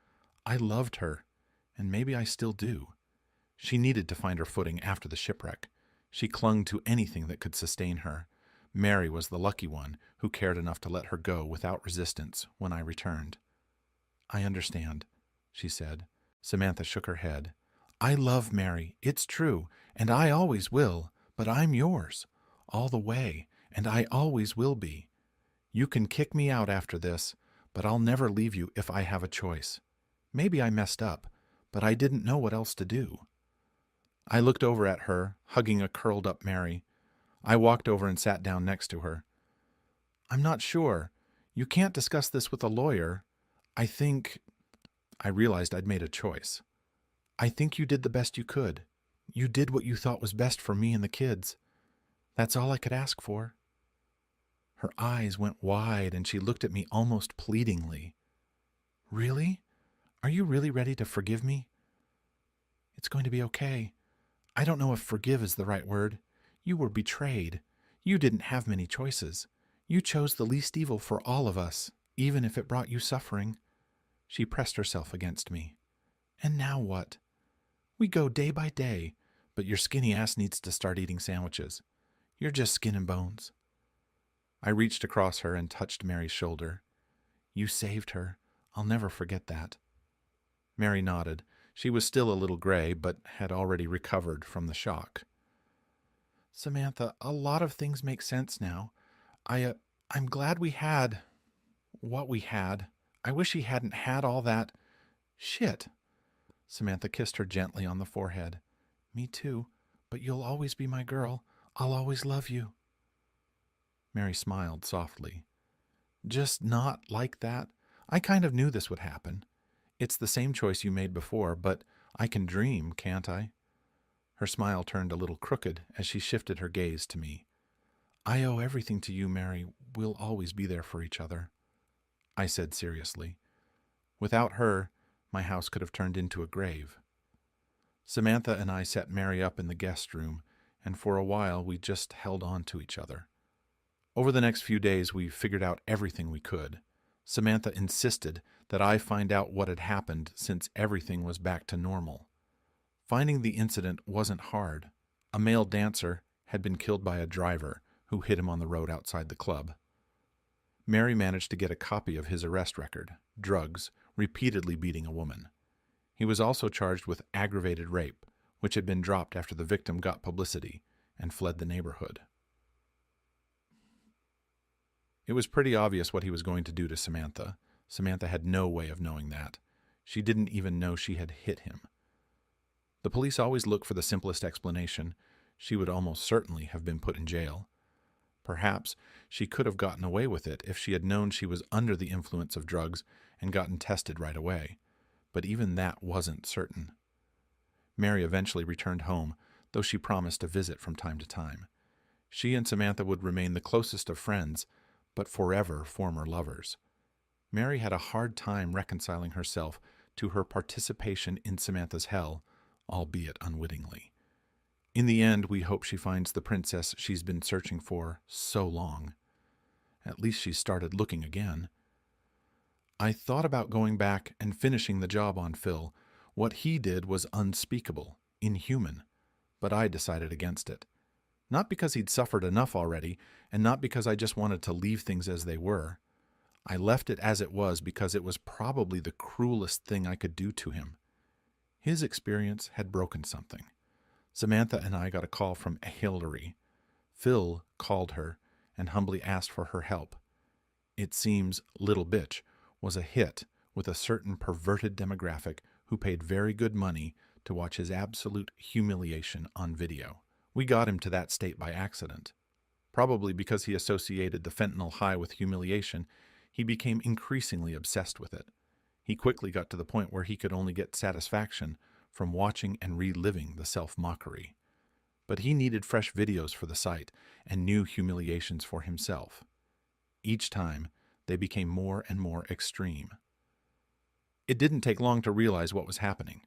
I loved her, and maybe I still do. She needed to find her footing after the shipwreck. She clung to anything that could sustain her. Mary was the lucky one who cared enough to let her go without resistance when I returned. I understand, she said. Samantha shook her head. I love Mary, it's true, and I always will, but I'm yours. All the way, and I always will be. You can kick me out after this, but I'll never leave you if I have a choice. Maybe I messed up, but I didn't know what else to do. I looked over at her, hugging a curled-up Mary. I walked over and sat down next to her. I'm not sure. You can't discuss this with a lawyer. I realized I'd made a choice. I think you did the best you could. You did what you thought was best for me and the kids. That's all I could ask for. Her eyes went wide and she looked at me almost pleadingly. Really? Are you really ready to forgive me? It's going to be okay. I don't know if forgive is the right word. You were betrayed. You didn't have many choices. You chose the least evil for all of us, even if it brought you suffering. She pressed herself against me. And now what? We go day by day, but your skinny ass needs to start eating sandwiches. You're just skin and bones. I reached across her and touched Mary's shoulder. You saved her. I'll never forget that. Mary nodded. She was still a little gray, but had already recovered from the shock. Samantha, a lot of things make sense now. I'm glad we had what we had. I wish he hadn't had all that shit. Samantha kissed her gently on the forehead. Me too, but you'll always be my girl. I'll always love you. Mary smiled softly. Just not like that. I kind of knew this would happen. It's the same choice you made before, but I can dream, can't I? Her smile turned a little crooked as she shifted her gaze to me. I owe everything to you, Mary. We'll always be there for each other, I said seriously. Without her, my house could have turned into a grave. Samantha and I set Mary up in the guest room, and for a while we just held on to each other. Over the next few days, we figured out everything we could. Samantha insisted that I find out what had happened since everything was back to normal. Finding the incident wasn't hard. A male dancer had been killed by a driver who hit him on the road outside the club. Mary managed to get a copy of his arrest record, drugs, repeatedly beating a woman. He was also charged with aggravated rape, which had been dropped after the victim got publicity and fled the neighborhood. It was pretty obvious what he was going to do to Samantha. Samantha had no way of knowing that. She didn't even know she had hit him. The police always look for the simplest explanation. She would almost certainly have been put in jail. Perhaps she could have gotten away with it if she had known she was under the influence of drugs and gotten tested right away. But even that wasn't certain. Mary eventually returned home, though she promised to visit from time to time. She and Samantha would remain the closest of friends, but forever former lovers. Mary had a hard time reconciling herself to her participation in Samantha's hell, albeit unwittingly. In the end, we hope she finds the princess she's been searching for so long. At least she started looking again. I thought about going back and finishing the job on Phil. What he did was unspeakable, inhuman, but I decided against it. Not because he'd suffered enough already, and not because I just wanted to leave things as they were. I left it as it was because it was probably the cruelest thing I could do to him. His experience had broken something. Samantha and I got a call from Hillary. Phil called her and humbly asked for her help. It seems Little Bitch was a hit with a certain perverted demographic who paid very good money to watch his absolute humiliation on video. We got him to that state by accident. Probably because he associated the fentanyl high with humiliation, he became increasingly obsessed with it. He quickly got to the point where he could only get satisfaction from watching and reliving the self-mockery. But he needed fresh videos for the site and new humiliations for himself. Each time, they became more and more extreme. It didn't take long to realize what was happening.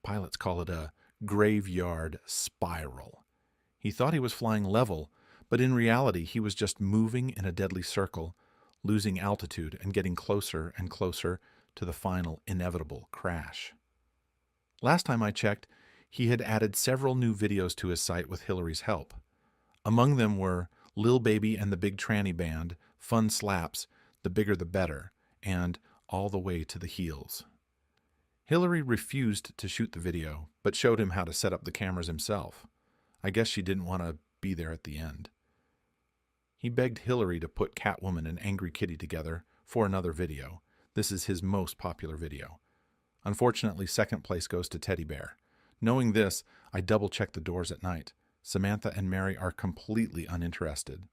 Pilots call it a graveyard spiral. He thought he was flying level, but in reality he was just moving in a deadly circle, losing altitude and getting closer and closer to the final inevitable crash. Last time I checked, he had added several new videos to his site with Hillary's help. Among them were Lil Baby and the Big Tranny Band, Fun Slaps, The Bigger the Better, and All the Way to the Heels. Hillary refused to shoot the video, but showed him how to set up the cameras himself. I guess she didn't want to be there at the end. He begged Hillary to put Catwoman and Angry Kitty together for another video. This is his most popular video. Unfortunately, second place goes to Teddy Bear. Knowing this, I double-checked the doors at night. Samantha and Mary are completely uninterested.